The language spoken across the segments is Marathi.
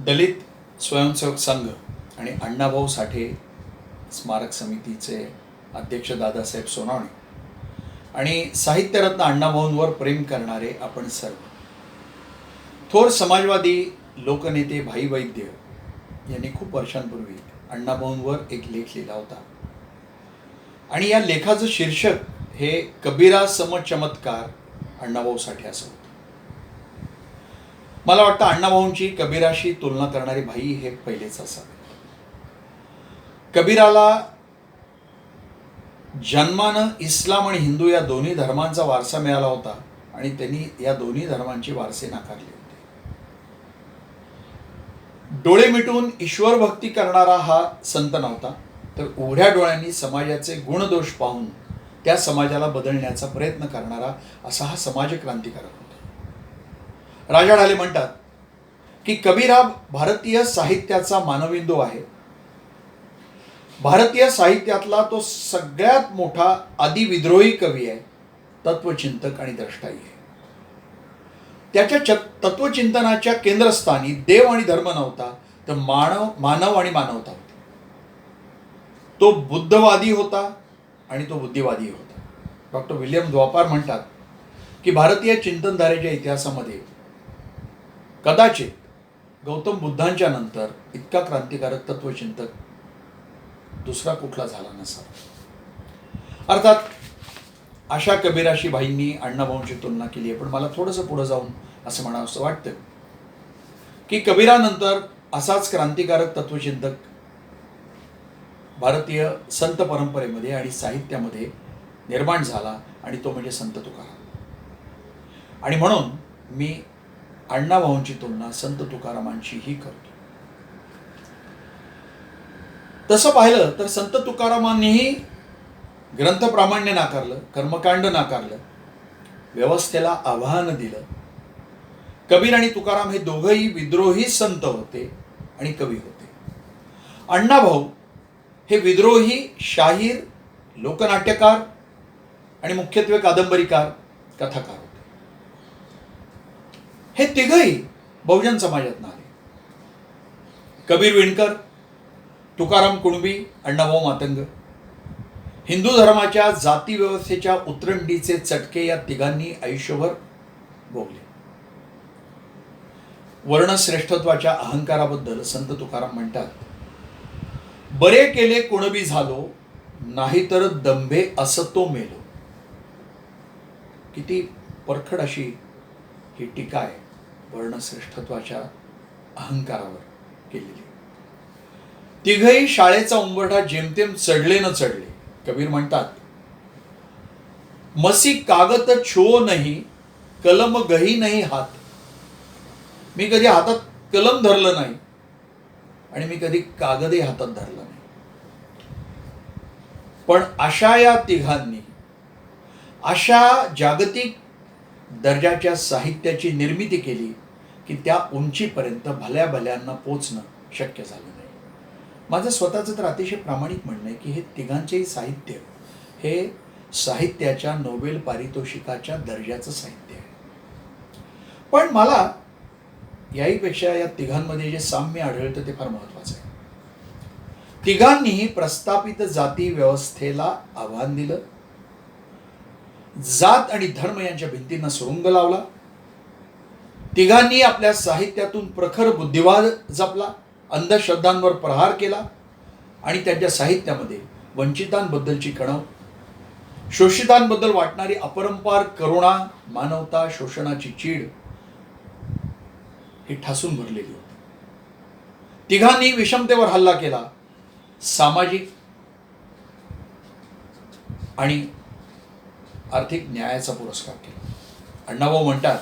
दलित स्वयंसेवक संघ आणि अण्णाभाऊ साठे स्मारक समितीचे अध्यक्ष दादासाहेब सोनावणे आणि साहित्यरत्न अण्णाभाऊंवर प्रेम करणारे आपण सर्व, थोर समाजवादी लोकनेते भाई वैद्य यांनी खूप वर्षांपूर्वी अण्णाभाऊंवर एक लेख लिहिला होता आणि या लेखाचं शीर्षक हे कबीरा सम चमत्कार अण्णाभाऊ साठे असं होतं. मला वाटतं अण्णाभाऊंची कबीराशी तुलना करणारे भाई हे पहिलेच असावे. कबीराला जन्मानं इस्लाम आणि हिंदू या दोन्ही धर्मांचा वारसा मिळाला होता आणि त्यांनी या दोन्ही धर्मांचे वारसे नाकारले होते. डोळे मिटून ईश्वर भक्ती करणारा हा संत नव्हता, तर उघड्या डोळ्यांनी समाजाचे गुणदोष पाहून त्या समाजाला बदलण्याचा प्रयत्न करणारा असा हा समाजक्रांतिकारक होता. राजा ढाले म्हणतात की कबीर हा भारतीय साहित्याचा मानबिंदू आहे. भारतीय साहित्यातला तो सगळ्यात मोठा आदिविद्रोही कवी आहे, तत्वचिंतक आणि द्रष्टाई आहे. त्याच्या तत्वचिंतनाच्या केंद्रस्थानी देव आणि धर्म नव्हता, तर मानव आणि मानवता होती. तो बुद्धवादी होता आणि तो बुद्धिवादी होता. डॉक्टर विल्यम द्वापार म्हणतात की भारतीय चिंतनधारेच्या इतिहासामध्ये कदाचित गौतम बुद्धांच्या नंतर इतका क्रांतिकारक तत्वचिंतक दुसरा कुठला झाला नसावा. अर्थात अशा कबीराशी भाईंनी अण्णाभाऊंची तुलना केली आहे, पण मला थोडंसं पुढं जाऊन असं म्हणावं असं वाटतं की कबीरानंतर असाच क्रांतिकारक तत्वचिंतक भारतीय संत परंपरेमध्ये आणि साहित्यामध्ये निर्माण झाला आणि तो म्हणजे संत तुकाराम. आणि म्हणून मी अण्णाभाऊंची तुलना संत तुकारामांचीही करतो. तसं पाहिलं तर संत तुकारामांनीही ग्रंथप्रामाण्य नाकारलं, कर्मकांड नाकारलं, व्यवस्थेला आव्हान दिलं. कबीर आणि तुकाराम हे दोघंही विद्रोही संत होते आणि कवी होते. अण्णाभाऊ हे विद्रोही शाहीर, लोकनाट्यकार आणि मुख्यत्वे कादंबरीकार, कथाकार होते. हे तिघही बहुजन समाजातून आले. कबीर विणकर, तुकाराम कुणबी, अण्णाभाऊ मातंग. हिंदू धर्माच्या जाती व्यवस्थेच्या उतरंडीचे चटके या तिघांनी आयुष्यभर भोगले. वर्णश्रेष्ठत्वाच्या अहंकाराबद्दल संत तुकाराम म्हणतात, बरे केले कुणबी झालो, नाहीतर दंभे असतो मेलो. किती परखड अशी ही टीका आहे वर्णश्रेष्ठत्वाच्या अहंकारावर केलेली. तिघही शाळेचा उंबरठा जेमतेम चढले न चढले. कबीर म्हणतात, मसी कागद छो नाही, कलम गही नाही हात. मी कधी हातात कलम धरलं नाही आणि मी कधी कागदही हातात धरला नाही. पण अशा या तिघांनी अशा जागतिक दर्जाच्या साहित्याची निर्मिती केली की त्या उंचीपर्यंत भल्या भल्यांना पोचणं शक्य झालं नाही. माझं स्वतःचं तर अतिशय प्रामाणिक म्हणणं आहे की हे तिघांचेही साहित्य हे साहित्याच्या नोबेल पारितोषिकाच्या दर्जाचं साहित्य आहे. पण मला याहीपेक्षा या तिघांमध्ये जे साम्य आढळतं ते फार महत्त्वाचं आहे. तिघांनीही प्रस्थापित जाती व्यवस्थेला आव्हान दिलं, जात आणि धर्म यांच्या भिंतींना सुरुंग लावला. तिघांनी आपल्या साहित्यातून प्रखर बुद्धिवाद जपला, अंधश्रद्धांवर प्रहार केला आणि त्यांच्या साहित्यामध्ये वंचितांबद्दलची कणव, शोषितांबद्दल वाटणारी अपरंपार करुणा, मानवता, शोषणाची चीड ही ठासून भरलेली होती. तिघांनी विषमतेवर हल्ला केला, सामाजिक आणि आर्थिक न्यायाचा पुरस्कार केला. अण्णाभाऊ म्हणतात,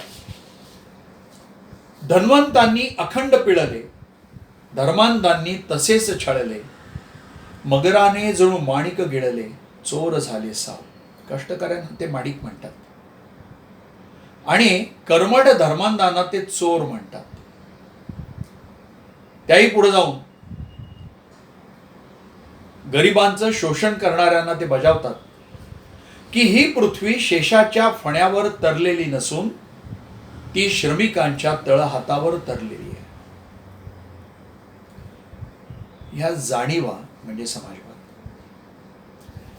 धन्वंतांनी अखंड पिळले, धर्मांधांनी तसेच छळले, मगराने जणू माणिक गिळले, चोर झाले साव. कष्टकऱ्यांना ते माणिक म्हणतात आणि कर्मठ धर्मांधांना ते चोर म्हणतात. त्याही पुढे जाऊन गरिबांचं शोषण करणाऱ्यांना ते बजावतात की ही पृथ्वी शेषाच्या फण्यावर तरलेली नसून ती श्रमिकांच्या तळहातावर तरलेली आहे. ह्या जाणीवा म्हणजे समाजवाद.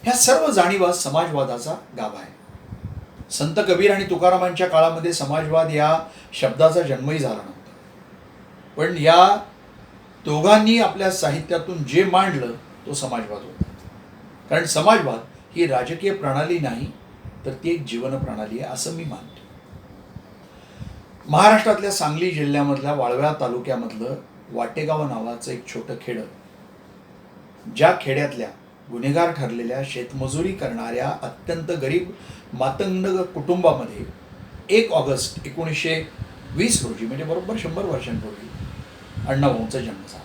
ह्या सर्व जाणीवा समाजवादाचा गाभा आहे. संत कबीर आणि तुकारामांच्या काळामध्ये समाजवाद या शब्दाचा जन्मही झाला नव्हता, पण या दोघांनी आपल्या साहित्यातून जे मांडलं तो समाजवाद होता. कारण समाजवाद ही राजकीय प्रणाली नाही, तर ती एक जीवन प्रणाली आहे असं मी मानतो. महाराष्ट्रातल्या सांगली जिल्ह्यामधल्या वाळव्या तालुक्यामधलं वाटेगाव नावाचं एक छोटं खेडं, ज्या खेड्यातल्या गुन्हेगार ठरलेल्या शेतमजुरी करणाऱ्या अत्यंत गरीब मातंग कुटुंबामध्ये 1 ऑगस्ट 1920 रोजी म्हणजे बरोबर 100 वर्षांपूर्वी अण्णाभाऊंचा जन्म झाला.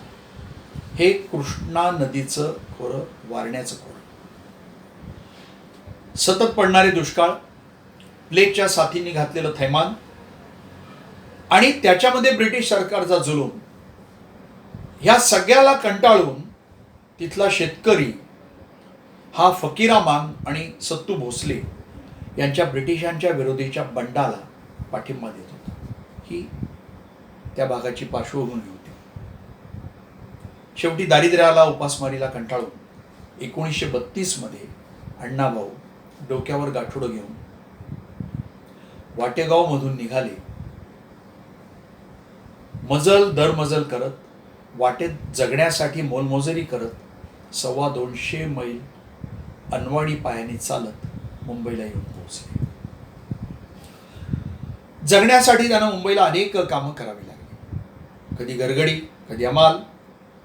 हे कृष्णा नदीचं खोरं, वारण्याचं खोरं. सतत पडणारे दुष्काळ, प्लेगच्या साथींनी घातलेलं थैमान आणि त्याच्यामध्ये ब्रिटिश सरकारचा जुलूम, ह्या सगळ्याला कंटाळून तिथला शेतकरी हा फकीरामान आणि सत्तू भोसले यांच्या ब्रिटिशांच्या विरोधीच्या बंडाला पाठिंबा देत होता. ही त्या भागाची पार्श्वभूमी होती. शेवटी दारिद्र्याला, उपासमारीला कंटाळून 1932 मध्ये अण्णाभाऊ डोक्यावर गाठोडं घेऊन वाटेगावमधून निघाले. मजल दरमजल करत, वाटेत जगण्यासाठी मोलमोजरी करत 250 मैल अनवाणी पायाने चालत मुंबईला येऊन पोहोचले. जगण्यासाठी त्यांना मुंबईला अनेक कामं करावी लागली. कधी गरगडी, कधी हमाल,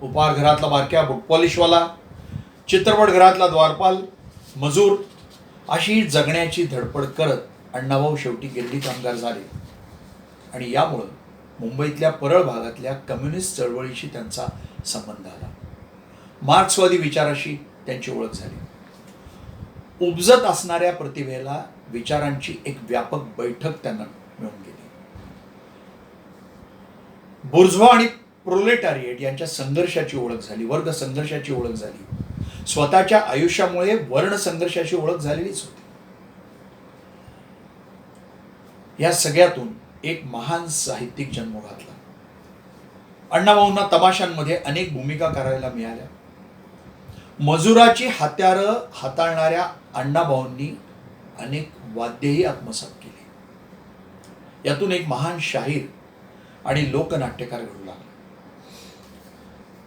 उपहारघरातला बारक्या बुट पॉलिशवाला, चित्रपटगृहातला द्वारपाल, मजूर, अशी जगण्याची धडपड करत अण्णाभाऊ शेवटी गिरणी कामगार झाले. आणि यामुळं मुंबईतल्या परळ भागातल्या कम्युनिस्ट चळवळीशी त्यांचा संबंध आला. मार्क्सवादी विचाराशी त्यांची ओळख झाली. उपजत असणाऱ्या प्रतिभेला विचारांची एक व्यापक बैठक त्यांना मिळून गेली. बुर्झ्वा आणि प्रोलेटारिएट यांच्या संघर्षाची ओळख झाली, वर्ग संघर्षाची ओळख झाली. स्वतःच्या आयुष्यामुळे वर्ण संघर्षाची ओळख झालेलीच होती. या सगळ्यातून एक महान साहित्यिक जन्म घातला. अण्णाभाऊंना तमाशांमध्ये अनेक भूमिका करायला मिळाल्या. मजुराची हत्यारं हाताळणाऱ्या अण्णाभाऊंनी अनेक वाद्यही आत्मसात केली. यातून एक महान शाहीर आणि लोकनाट्यकार घडू लागला.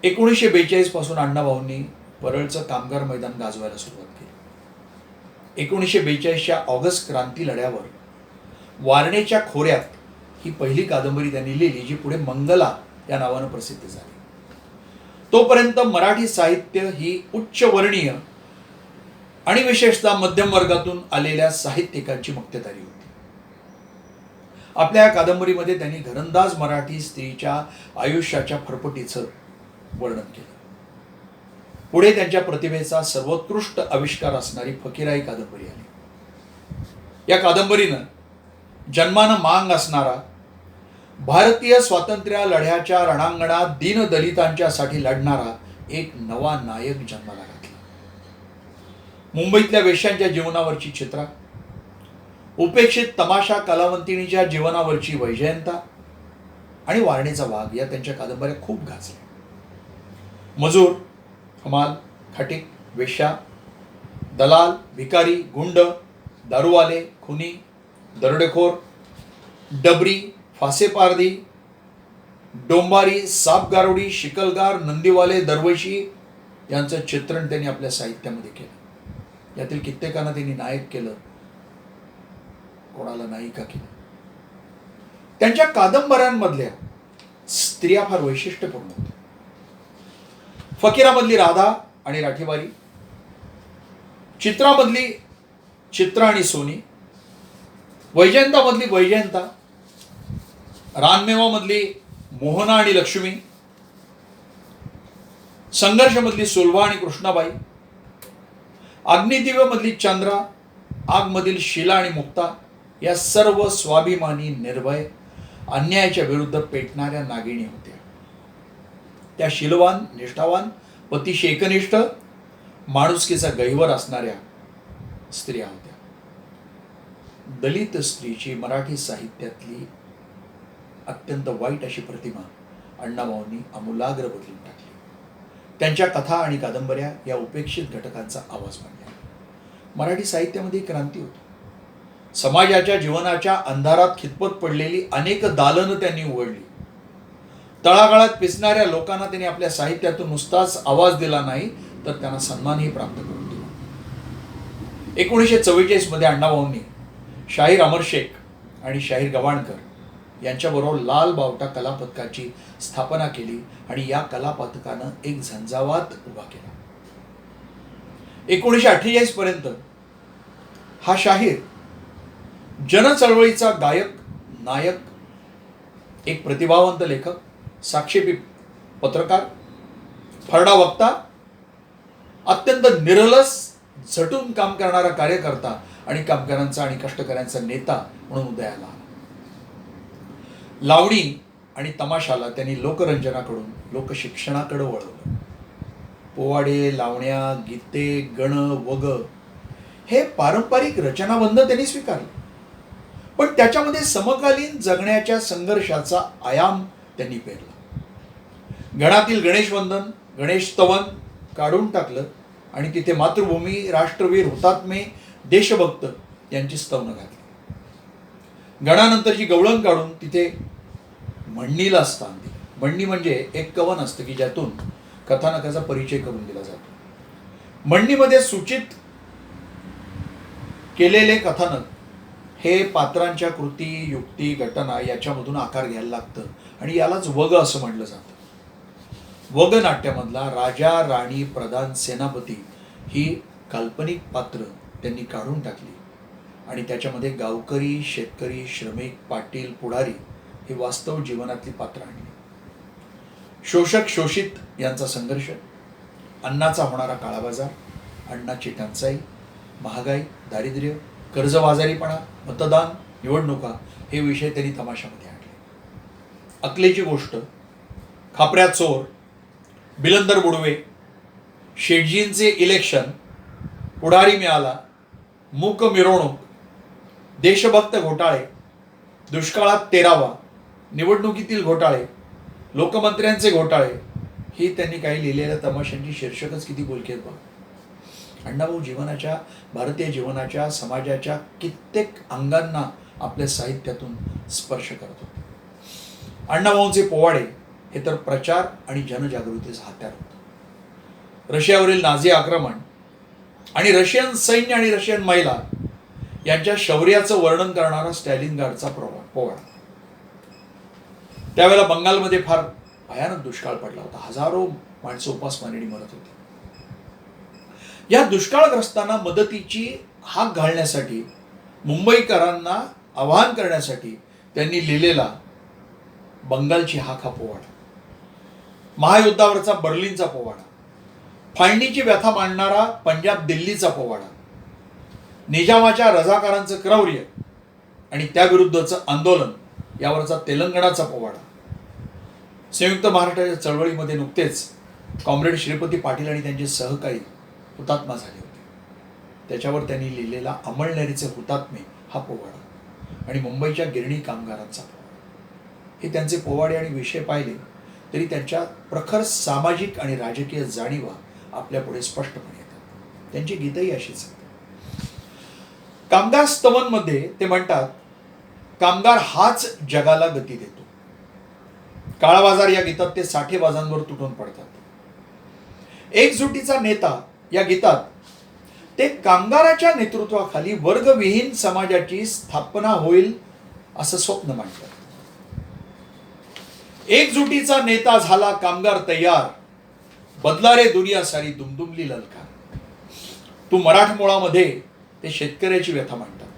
1942 पासून अण्णाभाऊंनी परळचं कामगार मैदान गाजवायला सुरुवात केली. 1942च्या ऑगस्ट क्रांती लढ्यावर वारणेच्या खोऱ्यात ही पहिली कादंबरी त्यांनी लिहिली, जी पुढे मंगला या नावानं प्रसिद्ध झाली. तोपर्यंत मराठी साहित्य ही उच्चवर्णीय आणि विशेषतः मध्यम वर्गातून आलेल्या साहित्यिकांची मक्तेदारी होती. आपल्या या कादंबरीमध्ये त्यांनी घरंदाज मराठी स्त्रीच्या आयुष्याच्या फरफटीचं वर्णन केलं. पुढे त्यांच्या प्रतिभेचा सर्वोत्कृष्ट आविष्कार असणारी फकीरा ही कादंबरी आली. या कादंबरीनं जन्मानं मांग असणारा, भारतीय स्वातंत्र्य लढ्याच्या रणांगणात दीनदलितांच्यासाठी लढणारा एक नवा नायक जन्माला घातला. मुंबईतल्या वेश्यांच्या जीवनावरची चित्रा, उपेक्षित तमाशा कलावंतिणीच्या जीवनावरची वैजयंता आणि वारणेचा वाघ या त्यांच्या कादंबऱ्या खूप गाजल्या. मजूर, हमाल, खाटीक, वेश्या, दलाल, भिकारी, गुंड, दारूवाले, खुनी, दरोडेखोर, डबरी, फासेपारधी, डोंबारी, सापगारोडी, शिकलगार, नंदीवाले, दरवेशी यांचं चित्रण त्यांनी आपल्या साहित्यामध्ये केलं. यातील कित्येकांना त्यांनी नायक केलं, कोणाला नायिका केलं. त्यांच्या कादंबऱ्यांमधल्या स्त्रिया फार वैशिष्ट्यपूर्ण होत्या. फकीरामधली राधा आणि राठीबारी, चित्रामधली चित्रा आणि सोनी, वैजयंतामधली वैजयंता, रानमेवामधली मोहना आणि लक्ष्मी, संघर्षमधली सुलभा आणि कृष्णाबाई, अग्निदिव्यमधली चंद्रा, आगमधील शीला आणि मुक्ता या सर्व स्वाभिमानी, निर्भय, अन्यायाच्या विरुद्ध पेटणाऱ्या नागिणी होत्या. त्या शीलवान, निष्ठावान, पतीशी एकनिष्ठ, माणुसकीचा गहिवर असणाऱ्या स्त्रिया होत्या. दलित स्त्रीची मराठी साहित्यातली अत्यंत वाईट अशी प्रतिमा अण्णाभाऊंनी आमूलाग्र बदलून टाकली. त्यांच्या कथा आणि कादंबऱ्या या उपेक्षित घटकांचा आवाज मांडला. मराठी साहित्यामध्ये क्रांती होती. समाजाच्या जीवनाच्या अंधारात खितपत पडलेली अनेक दालनं त्यांनी उघडली. तळागाळात पिसणाऱ्या लोकांना त्यांनी आपल्या साहित्यातून नुसताच आवाज दिला नाही, तर त्यांना सन्मानही प्राप्त करून दिला. 1944 मध्ये अण्णाभाऊंनी शाहीर अमर शेख आणि शाहीर गवाणकर यांच्याबरोबर लाल बावटा कला पथकाची स्थापना केली आणि या कला पथकानं एक झंझावात उभा केला. 1948 पर्यंत हा शाहीर जनचळवळीचा गायक, नायक, एक प्रतिभावंत लेखक, साक्षेपी पत्रकार, फरडा वक्ता, अत्यंत निरलस झटून काम करणारा कार्यकर्ता आणि कामगारांचा आणि कष्टकऱ्यांचा नेता म्हणून उदयाला आला. लावणी आणि तमाशाला त्यांनी लोकरंजनाकडून लोकशिक्षणाकडे वळवलं. पोवाडे, लावण्या, गीते, गण, वग हे पारंपरिक रचनाबंध त्यांनी स्वीकारले, पण त्याच्यामध्ये समकालीन जगण्याच्या संघर्षाचा आयाम त्यांनी पेरला. गणातील गणेशवंदन, गणेश स्तवन काढून टाकलं आणि तिथे मातृभूमी, राष्ट्रवीर, हुतात्मे, देशभक्त यांची स्तवनं घातली. गणानंतरची गवळण काढून तिथे म्हणणीला स्थान दिलं. म्हणणी म्हणजे एक कवन असतं की ज्यातून कथानकाचा परिचय करून दिला जातो. म्हणणीमध्ये सूचित केलेले कथानक हे पात्रांच्या कृती, युक्ती, घटना याच्यामधून आकार घ्यायला लागतं आणि यालाच वग असं म्हटलं जातं. वग नाट्यामधला राजा, राणी, प्रधान, सेनापती ही काल्पनिक पात्र त्यांनी काढून टाकली आणि त्याच्यामध्ये गावकरी, शेतकरी, श्रमिक, पाटील, पुढारी ही वास्तव जीवनातली पात्र आणली. शोषक शोषित यांचा संघर्ष, अन्नाचा होणारा काळाबाजार, अन्नाची टंचाई, महागाई, दारिद्र्य, कर्जबाजारीपणा, मतदान, निवडणुका हे विषय त्यांनी तमाशामध्ये आणले. अकलेची गोष्ट, खापऱ्या चोर, बिलंदर बुडवे, शेटजींचे इलेक्शन, पुढारी मिळाला, मूक मिरवणूक, देशभक्त घोटाळे, दुष्काळात 13वा, निवडणुकीतील घोटाळे, लोकमंत्र्यांचे घोटाळे ही त्यांनी काही लिहिलेल्या तमाशांची शीर्षकच किती बोलकी आहेत बघा. अण्णाभाऊ जीवनाच्या, भारतीय जीवनाच्या, समाजाच्या कित्येक अंगांना आपल्या साहित्यातून स्पर्श करत होते. अण्णाभाऊंचे पोवाडे हे तर प्रचार आणि जनजागृतीचं हत्यार होतं. रशियावरील नाझी आक्रमण आणि रशियन सैन्य आणि रशियन महिला यांच्या शौर्याचं वर्णन करणारा स्टॅलिनग्राडचा पोवाडा. त्यावेळेला बंगालमध्ये फार भयानक दुष्काळ पडला होता. हजारो माणसं उपासमारीने मरत होती. या दुष्काळग्रस्तांना मदतीची हाक घालण्यासाठी, मुंबईकरांना आवाहन करण्यासाठी त्यांनी लिहिलेला बंगालची हाक हा पोवाडा, महायुद्धावरचा बर्लिनचा पोवाडा, फाळणीची व्यथा मांडणारा पंजाब दिल्लीचा पोवाडा, निजामाच्या रझाकारांचं क्रौर्य आणि त्याविरुद्धचं आंदोलन यावरचा तेलंगणाचा पोवाडा, संयुक्त महाराष्ट्राच्या चळवळीमध्ये नुकतेच कॉम्रेड श्रीपती पाटील आणि त्यांचे सहकारी हुतात्मा झाले होते, त्याच्यावर त्यांनी लिहिलेला अमळनेरीचे हुतात्मे हा पोवाडा आणि मुंबईच्या गिरणी कामगारांचा पोवाडा. हे त्यांचे पोवाडे आणि विषय पाहिले तरी त्यांच्या प्रखर सामाजिक आणि राजकीय जाणीवा आपल्यापुढे स्पष्टपणे येतात. त्यांची गीतही अशीच आहेत. कामगार स्तवनमध्ये ते म्हणतात, कामगार हाच जगाला गती देतो. काळाबाजार या गीतात ते साठेबाजांवर तुटून पडतात. एकजुटीचा नेता या गीतात ते कामगाराच्या नेतृत्वाखाली वर्गविहीन समाजाची स्थापना होईल असं स्वप्न मांडतात. एकजुटीचा नेता झाला कामगार तयार, बदला रे दुनिया सारी दुमदुमली ललकार. तू मराठमोळामध्ये ते शेतकऱ्याची व्यथा मांडतात.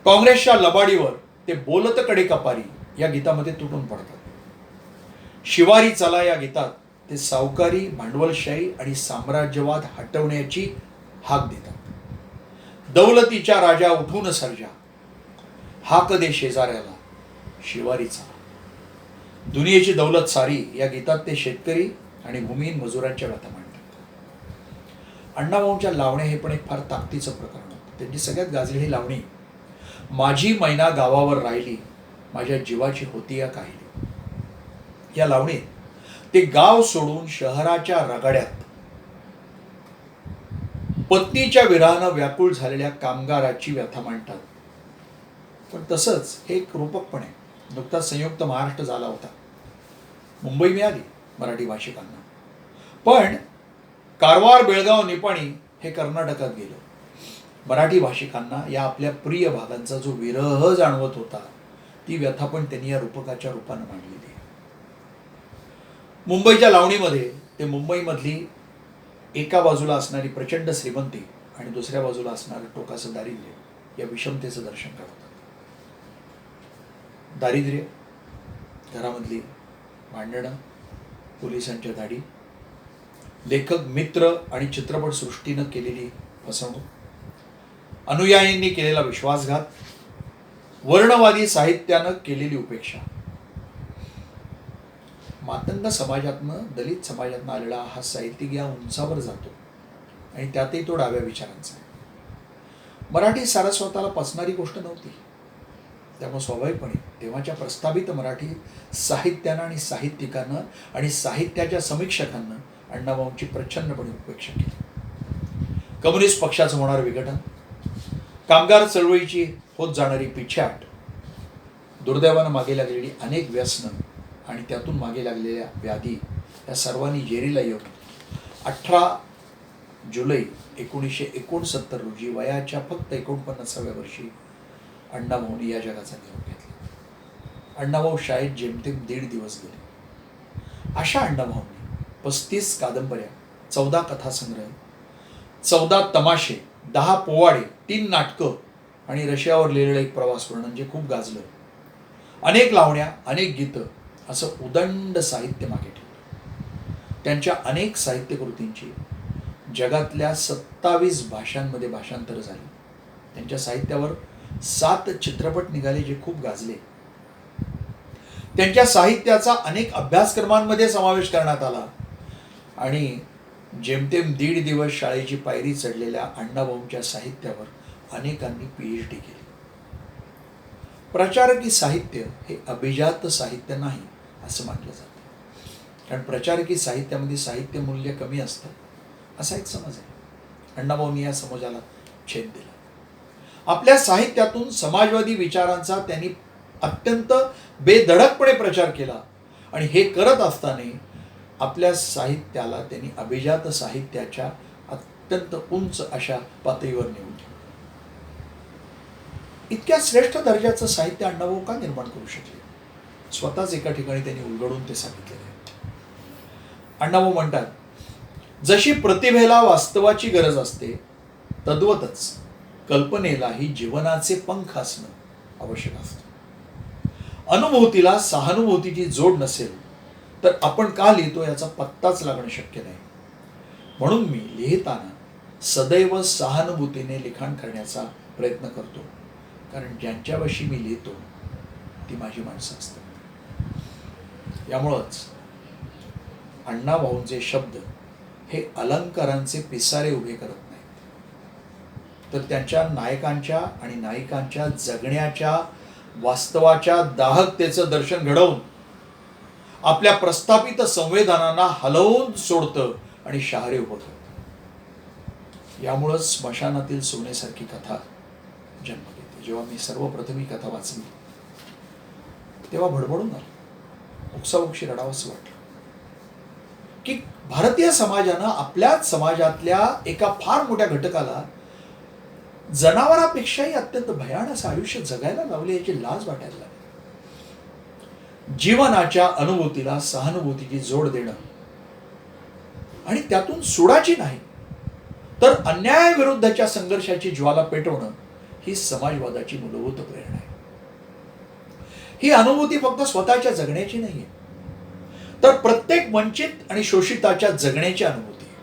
काँग्रेसच्या लबाडीवर ते बोलत कडे कपारी या गीतामध्ये तुटून पडतात. शिवारी चला या गीतात ते सावकारी, भांडवलशाही आणि साम्राज्यवाद हटवण्याची हाक देतात. दौलतीच्या राजा उठून सर्जा, हाक दे शेजाऱ्याला, शिवारी चला. दुनियेची दौलत सारी या गीतात ते शेतकरी आणि भूमिहीन मजुरांच्या व्यथा मांडतात. अण्णाभाऊंच्या लावण्या हे पण एक फार ताकदीचं प्रकरण होतं. त्यांची सगळ्यात गाजलेली लावणी, माझी मैना गावावर राहिली, माझ्या जीवाची होती या काहिली. या लावणीत ते गाव सोडून शहराच्या रगाड्यात पत्नीच्या विरहानं व्याकुळ झालेल्या कामगाराची व्यथा मांडतात. पण तसंच हे एक रूपक पण आहे. नुकताच संयुक्त महाराष्ट्र झाला होता. मुंबई मिळाली मराठी भाषिकांना, पण कारवार, बेळगाव, निपाणी हे कर्नाटकात गेलं. मराठी भाषिकांना या आपल्या प्रिय भागांचा जो विरह जाणवत होता, ती व्यथा पण त्यांनी या रूपकाच्या रूपानं मांडलेली आहे. मुंबईच्या लावणीमध्ये ते मुंबईमधली एका बाजूला असणारी प्रचंड श्रीमंती आणि दुसऱ्या बाजूला असणारं टोकाचं दारिद्र्य या विषमतेचं दर्शन करतात. दारिद्र्य, घरामधली भांडणं, पोलिसांच्या धाडी, लेखक, मित्र आणि चित्रपटसृष्टीनं केलेली फसवणूक, अनुयायींनी केलेला विश्वासघात, वर्णवादी साहित्यानं केलेली उपेक्षा. मातंग समाजातनं, दलित समाजातनं आलेला हा साहित्यिक या उंचावर जातो आणि त्यातही तो डाव्या विचारांचा आहे. मराठी सारस्वताला पचणारी गोष्ट नव्हती. त्यामुळे स्वाभाविकपणे तेव्हाच्या प्रस्थापित मराठी साहित्यानं आणि साहित्यिकांना आणि साहित्याच्या समीक्षकांना अण्णाभाऊंची प्रचंडपणे उपेक्षा केली. कम्युनिस्ट पक्षाचं होणारं विघटन, कामगार चळवळीची होत जाणारी पिछाट, दुर्दैवानं मागे लागलेली अनेक व्यसनं आणि त्यातून मागे लागलेल्या व्याधी या सर्वांनी जेरीला येऊन 18 जुलै 1969 रोजी वयाच्या फक्त 49व्या वर्षी अण्णाभाऊंनी या जगाचा निरोप घेतला. अण्णाभाऊ शाळेत जेमतेम 1.5 दिवस गेले. अशा अण्णाभाऊंनी 35 कादंबऱ्या, 14 कथासंग्रह, 14 तमाशे, 10 पोवाडे, 3 नाटकं आणि रशियावर लिहिलेलं एक प्रवास वर्णन जे खूप गाजलं, अनेक लावण्या, अनेक गीतं, असं उदंड साहित्य मागे ठेवलं. त्यांच्या अनेक साहित्यकृतींची जगातल्या 27 भाषांमध्ये भाषांतर झाली. त्यांच्या साहित्यावर 7 चित्रपट निघाले जे खूप गाजले. त्यांच्या साहित्याचा अनेक अभ्यासक्रमांमध्ये समावेश करण्यात आला आणि जेमतेम 1.5 दिवस शाळेची पायरी चढलेल्या अण्णाभाऊंच्या साहित्यावर अनेकांनी PhD केली. प्रचारकी साहित्य हे अभिजात साहित्य नाही असं मानलं जातं, कारण प्रचारकी साहित्यामध्ये साहित्य मूल्य कमी असतं असा एक समज आहे. अण्णाभाऊंनी या समाजाला छेद दिला. आपल्या साहित्यातून समाजवादी विचारांचा त्यांनी अत्यंत बेधडकपणे प्रचार केला आणि हे करत असताना आपल्या साहित्याला त्यांनी अभिजात साहित्याच्या अत्यंत उंच अशा पातळीवर नेऊन ठेवलं. इतक्या श्रेष्ठ दर्जाचं साहित्य अण्णाभाऊ का निर्माण करू शकले? स्वतःच एका ठिकाणी त्यांनी उलगडून ते सांगितलेलं आहे. अण्णाभाऊ म्हणतात, जशी प्रतिभेला वास्तवाची गरज असते तद्वतच कल्पनेलाही जीवनाचे पंख असणं आवश्यक असतं. अनुभूतीला सहानुभूतीची जोड नसेल तर आपण का लिहितो याचा पत्ताच लागणं शक्य नाही. म्हणून मी लिहिताना सदैव सहानुभूतीने लिखाण करण्याचा प्रयत्न करतो, कारण ज्यांच्याविषयी मी लिहितो ती माझी माणसं असतात. यामुळंच अण्णाभाऊंचे शब्द हे अलंकारांचे पिसारे उभे करत नाहीत, तर त्यांच्या नायकांच्या आणि नायिकांच्या जगण्याच्या वास्तवाच्या दाहकतेचं दर्शन घडवून आपल्या प्रस्थापित संवेदनांना हलवून सोडतं आणि शहारे उभं करतं. यामुळंच स्मशानातील सोन्यासारखी कथा जन्म घेते. जेव्हा मी सर्वप्रथम ही कथा वाचली तेव्हा भडभडून आलं, उक्साउक्शी रडावंसं वाटलं की भारतीय समाजानं आपल्याच समाजातल्या एका फार मोठ्या घटकाला जनावरापेक्षाही अत्यंत भयानक असं आयुष्य जगायला लावले याची लाज वाटायला लागली. जीवनाच्या अनुभूतीला सहानुभूतीची जोड देणं आणि त्यातून सुडाची नाही तर अन्यायाविरुद्धच्या संघर्षाची ज्वाला पेटवणं ही समाजवादाची मूलभूत प्रेरणा आहे. ही अनुभूती फक्त स्वतःच्या जगण्याची नाहीये, तर प्रत्येक वंचित आणि शोषिताच्या जगण्याची अनुभूती आहे.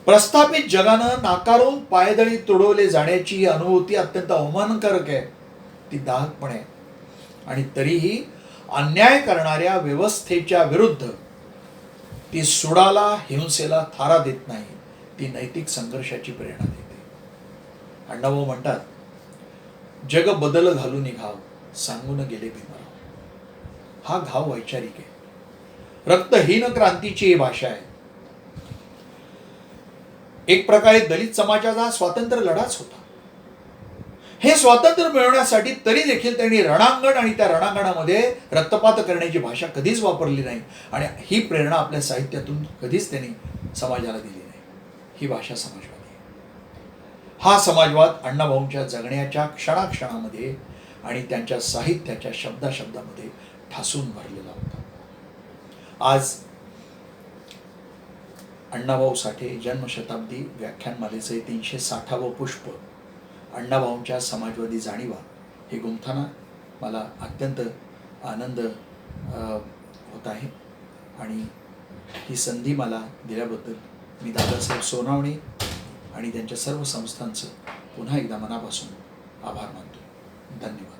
प्रस्थापित जगानं नाकारून पायदळी तुडवले जाण्याची ही अनुभूती अत्यंत अवमानकारक आहे, ती दाहक पण आहे. आणि तरीही अन्याय करणाऱ्या व्यवस्थेच्या विरुद्ध ती सुडाला, हिंसेला थारा देत नाही, ती नैतिक संघर्षाची प्रेरणा देते. अण्णाभाऊ म्हणतात, जग बदल घालून घाव सांगून गेले भीमराव. हा घाव वैचारिक आहे. रक्तहीन क्रांतीची ही भाषा आहे. एक प्रकारे दलित समाजाचा स्वातंत्र्य लढाच होता. हे स्वातंत्र्य मिळवण्यासाठी तरी देखील त्यांनी रणांगण आणि त्या रणांगणामध्ये रक्तपात करण्याची भाषा कधीच वापरली नाही आणि ही प्रेरणा आपल्या साहित्यातून कधीच त्यांनी समाजाला दिली नाही. ही भाषा समाजवादी आहे. हा समाजवाद अण्णाभाऊंच्या जगण्याच्या क्षणाक्षणामध्ये आणि त्यांच्या साहित्याच्या शब्दाशब्दामध्ये ठासून भरलेला होता. आज अण्णाभाऊ साठे जन्मशताब्दी व्याख्यानमालेचे 360वं पुष्प अण्णाभाऊंच्या समाजवादी जाणीवा हे गुंफताना मला अत्यंत आनंद होत आहे आणि ही संधी मला दिल्याबद्दल मी दादासाहेब सोनावणे आणि त्यांच्या सर्व संस्थांचं पुन्हा एकदा मनापासून आभार मानतो. धन्यवाद.